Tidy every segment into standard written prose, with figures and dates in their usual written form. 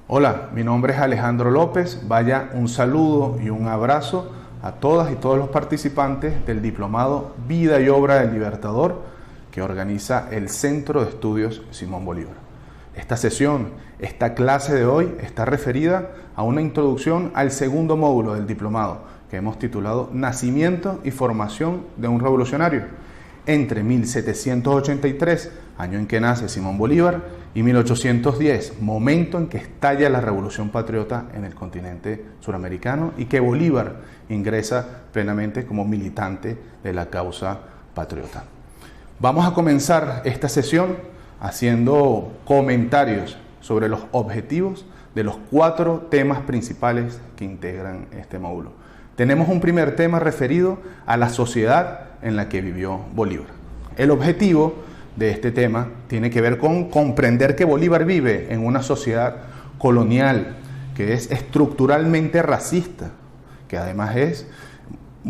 Hola, mi nombre es Alejandro López. Vaya un saludo y un abrazo a todas y todos los participantes del Diplomado Vida y Obra del Libertador que organiza el Centro de Estudios Simón Bolívar. Esta sesión, esta clase de hoy está referida a una introducción al segundo módulo del diplomado que hemos titulado Nacimiento y Formación de un Revolucionario entre 1783, año en que nace Simón Bolívar, y 1810, momento en que estalla la Revolución Patriota en el continente suramericano y que Bolívar ingresa plenamente como militante de la causa patriota. Vamos a comenzar esta sesión haciendo comentarios sobre los objetivos de los 4 temas principales que integran este módulo. Tenemos un primer tema referido a la sociedad en la que vivió Bolívar. El objetivo de este tema tiene que ver con comprender que Bolívar vive en una sociedad colonial que es estructuralmente racista, que además es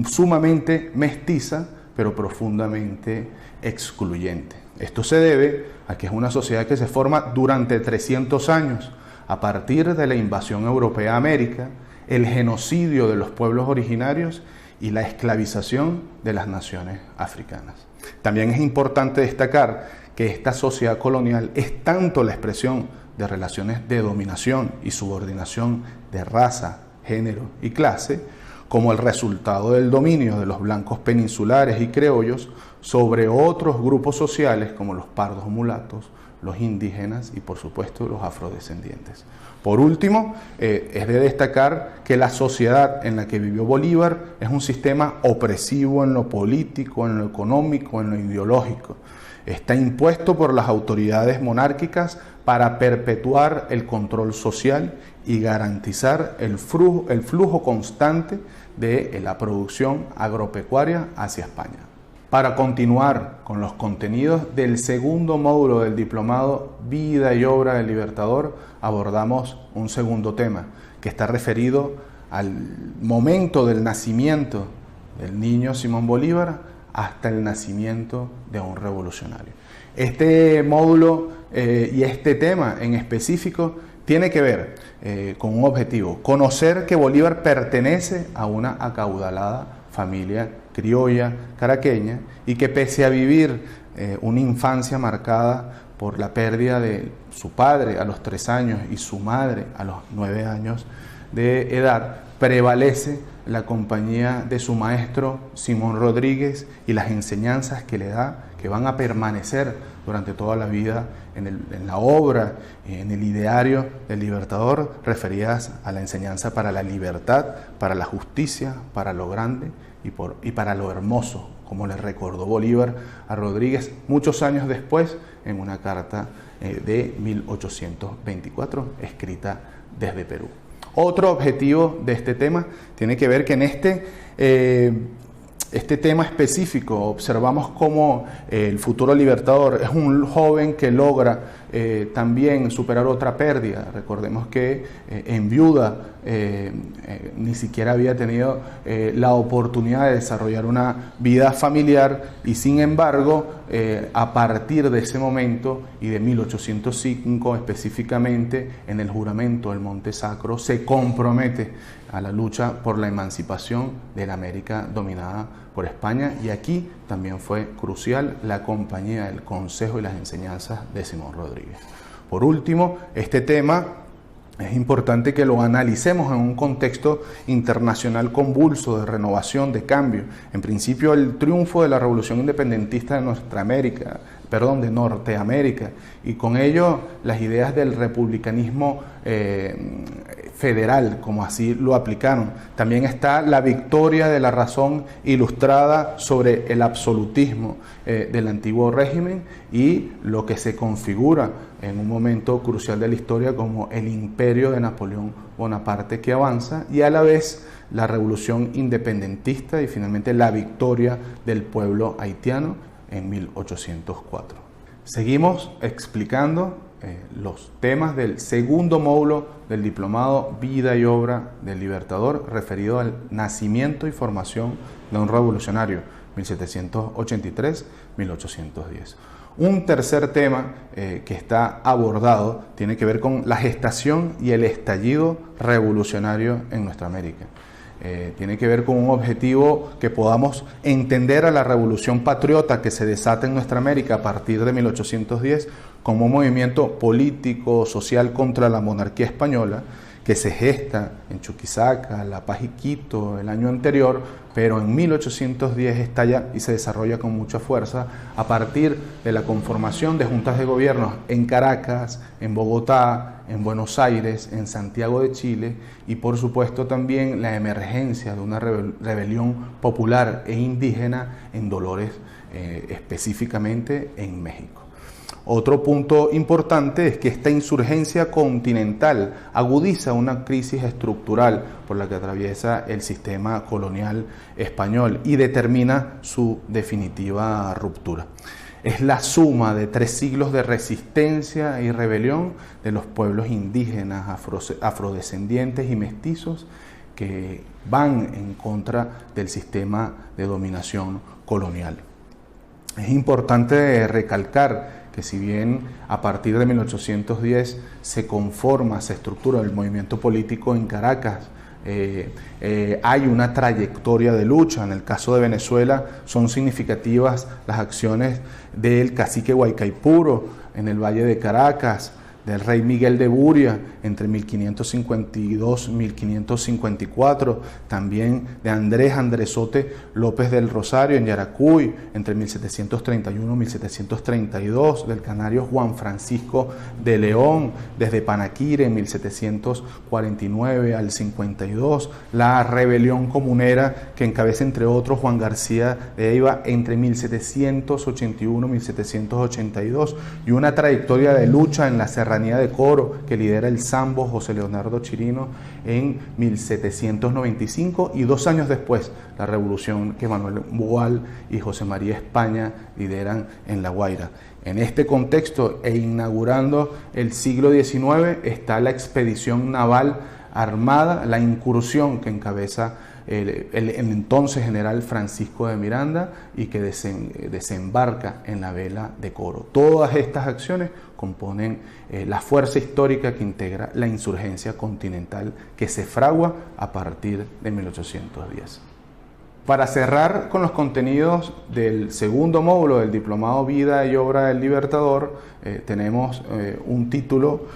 sumamente mestiza, pero profundamente excluyente. Esto se debe a que es una sociedad que se forma durante 300 años, a partir de la invasión europea a América, el genocidio de los pueblos originarios y la esclavización de las naciones africanas. También es importante destacar que esta sociedad colonial es tanto la expresión de relaciones de dominación y subordinación de raza, género y clase, como el resultado del dominio de los blancos peninsulares y criollos sobre otros grupos sociales como los pardos mulatos, los indígenas y por supuesto los afrodescendientes. Por último, es de destacar que la sociedad en la que vivió Bolívar es un sistema opresivo en lo político, en lo económico, en lo ideológico. Está impuesto por las autoridades monárquicas para perpetuar el control social y garantizar el flujo constante de la producción agropecuaria hacia España. Para continuar con los contenidos del segundo módulo del diplomado Vida y Obra del Libertador, abordamos un segundo tema que está referido al momento del nacimiento del niño Simón Bolívar hasta el nacimiento de un revolucionario. Este módulo y este tema en específico tiene que ver con un objetivo: conocer que Bolívar pertenece a una acaudalada familia criolla caraqueña y que pese a vivir una infancia marcada por la pérdida de su padre a los 3 años y su madre a los 9 años de edad, prevalece la compañía de su maestro Simón Rodríguez y las enseñanzas que le da, que van a permanecer durante toda la vida en la obra, en el ideario del Libertador, referidas a la enseñanza para la libertad, para la justicia, para lo grande y para lo hermoso, como le recordó Bolívar a Rodríguez muchos años después en una carta de 1824 escrita desde Perú. Otro objetivo de este tema tiene que ver que en este tema específico observamos cómo el futuro libertador es un joven que logra también superar otra pérdida. Recordemos que en viuda ni siquiera había tenido la oportunidad de desarrollar una vida familiar y sin embargo a partir de ese momento y de 1805 específicamente en el juramento del Monte Sacro se compromete a la lucha por la emancipación de la América dominada por España, y aquí también fue crucial la compañía del consejo y las enseñanzas de Simón Rodríguez. Por último, este tema es importante que lo analicemos en un contexto internacional convulso de renovación, de cambio. En principio, el triunfo de la revolución independentista de Norteamérica, y con ello las ideas del republicanismo federal, como así lo aplicaron. También está la victoria de la razón ilustrada sobre el absolutismo del antiguo régimen y lo que se configura en un momento crucial de la historia como el imperio de Napoleón Bonaparte que avanza, y a la vez la revolución independentista y finalmente la victoria del pueblo haitiano en 1804. Seguimos explicando los temas del segundo módulo del diplomado Vida y Obra del Libertador referido al nacimiento y formación de un revolucionario 1783-1810. Un tercer tema que está abordado tiene que ver con la gestación y el estallido revolucionario en nuestra América. Tiene que ver con un objetivo que podamos entender a la revolución patriota que se desata en nuestra América a partir de 1810 como un movimiento político, social contra la monarquía española, que se gesta en Chuquisaca, La Paz y Quito el año anterior, pero en 1810 estalla y se desarrolla con mucha fuerza a partir de la conformación de juntas de gobierno en Caracas, en Bogotá, en Buenos Aires, en Santiago de Chile y por supuesto también la emergencia de una rebelión popular e indígena en Dolores, específicamente en México. Otro punto importante es que esta insurgencia continental agudiza una crisis estructural por la que atraviesa el sistema colonial español y determina su definitiva ruptura. Es la suma de 3 siglos de resistencia y rebelión de los pueblos indígenas, afrodescendientes y mestizos que van en contra del sistema de dominación colonial. Es importante recalcar que si bien a partir de 1810 se conforma, se estructura el movimiento político en Caracas, hay una trayectoria de lucha. En el caso de Venezuela son significativas las acciones del cacique Guaycaipuro en el Valle de Caracas, del rey Miguel de Buria entre 1552 y 1554, también de Andrés Andresote López del Rosario en Yaracuy entre 1731 y 1732, del canario Juan Francisco de León desde Panaquire en 1749 al 52, la rebelión comunera que encabeza entre otros Juan García de Eiva entre 1781 y 1782 y una trayectoria de lucha en la serranía de Coro que lidera el sambo José Leonardo Chirino en 1795 y 2 años después la revolución que Manuel Boal y José María España lideran en La Guaira. En este contexto e inaugurando el siglo XIX está la expedición naval armada, la incursión que encabeza el entonces general Francisco de Miranda y que desembarca en la vela de Coro. Todas estas acciones componen la fuerza histórica que integra la insurgencia continental que se fragua a partir de 1810. Para cerrar con los contenidos del segundo módulo del Diplomado Vida y Obra del Libertador, tenemos un título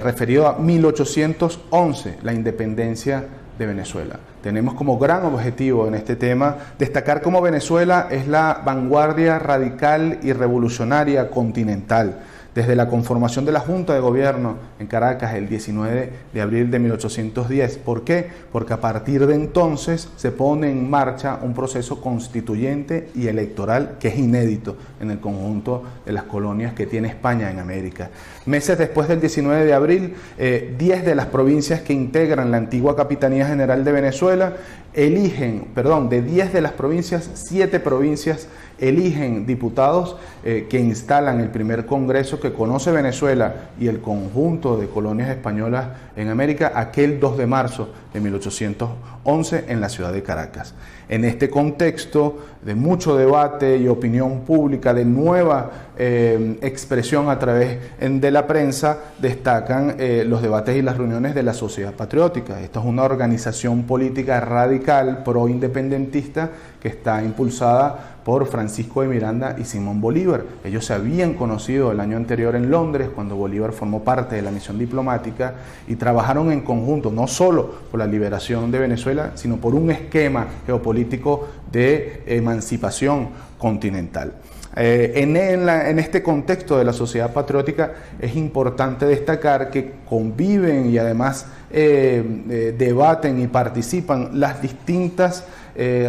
referido a 1811, la independencia de Venezuela. Tenemos como gran objetivo en este tema destacar cómo Venezuela es la vanguardia radical y revolucionaria continental. Desde la conformación de la Junta de Gobierno en Caracas el 19 de abril de 1810. ¿Por qué? Porque a partir de entonces se pone en marcha un proceso constituyente y electoral que es inédito en el conjunto de las colonias que tiene España en América. Meses después del 19 de abril, 10 de las provincias que integran la antigua Capitanía General de Venezuela de 10 de las provincias, 7 provincias eligen diputados que instalan el primer congreso que conoce Venezuela y el conjunto de colonias españolas en América aquel 2 de marzo de 1811 en la ciudad de Caracas. En este contexto de mucho debate y opinión pública, de nueva expresión a través de la prensa, destacan los debates y las reuniones de la Sociedad Patriótica. Esta es una organización política radical pro-independentista que está impulsada por Francisco de Miranda y Simón Bolívar. Ellos se habían conocido el año anterior en Londres, cuando Bolívar formó parte de la misión diplomática, y trabajaron en conjunto, no solo por la liberación de Venezuela, sino por un esquema geopolítico de emancipación continental. En este contexto de la sociedad patriótica es importante destacar que conviven y además debaten y participan las distintas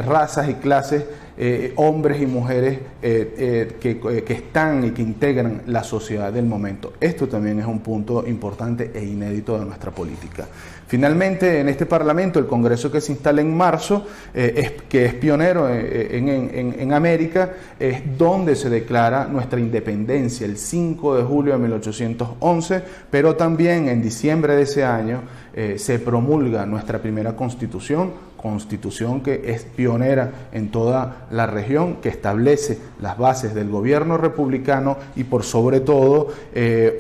razas y clases, hombres y mujeres que están y que integran la sociedad del momento. Esto también es un punto importante e inédito de nuestra política. Finalmente, en este Parlamento, el Congreso que se instala en marzo, que es pionero en América, es donde se declara nuestra independencia, el 5 de julio de 1811, pero también en diciembre de ese año se promulga nuestra primera constitución que es pionera en toda la región, que establece las bases del gobierno republicano y por sobre todo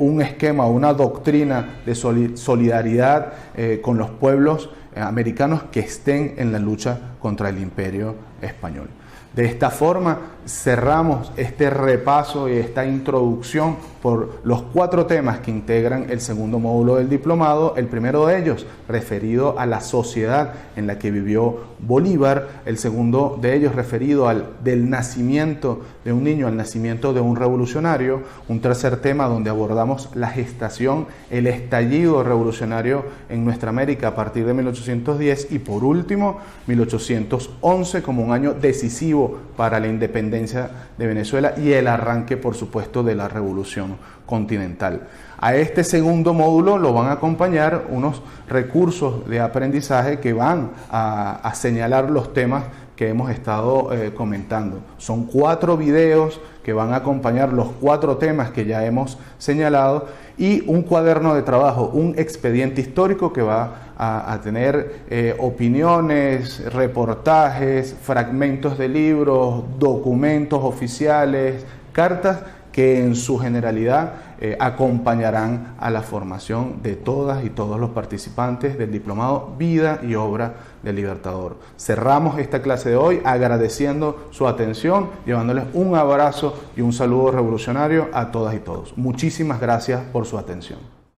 un esquema, una doctrina de solidaridad con los pueblos americanos que estén en la lucha contra el imperio español. De esta forma cerramos este repaso y esta introducción por los 4 temas que integran el segundo módulo del diplomado. El primero de ellos referido a la sociedad en la que vivió Bolívar, el segundo de ellos referido del nacimiento de un niño al nacimiento de un revolucionario, un tercer tema donde abordamos la gestación, el estallido revolucionario en nuestra América a partir de 1810 y por último 1811 como un año decisivo para la independencia de Venezuela y el arranque, por supuesto, de la revolución continental. A este segundo módulo lo van a acompañar unos recursos de aprendizaje que van a señalar los temas que hemos estado comentando. Son 4 videos que van a acompañar los 4 temas que ya hemos señalado y un cuaderno de trabajo, un expediente histórico que va a tener opiniones, reportajes, fragmentos de libros, documentos oficiales, cartas que en su generalidad acompañarán a la formación de todas y todos los participantes del diplomado Vida y Obra del Libertador. Cerramos esta clase de hoy agradeciendo su atención, llevándoles un abrazo y un saludo revolucionario a todas y todos. Muchísimas gracias por su atención.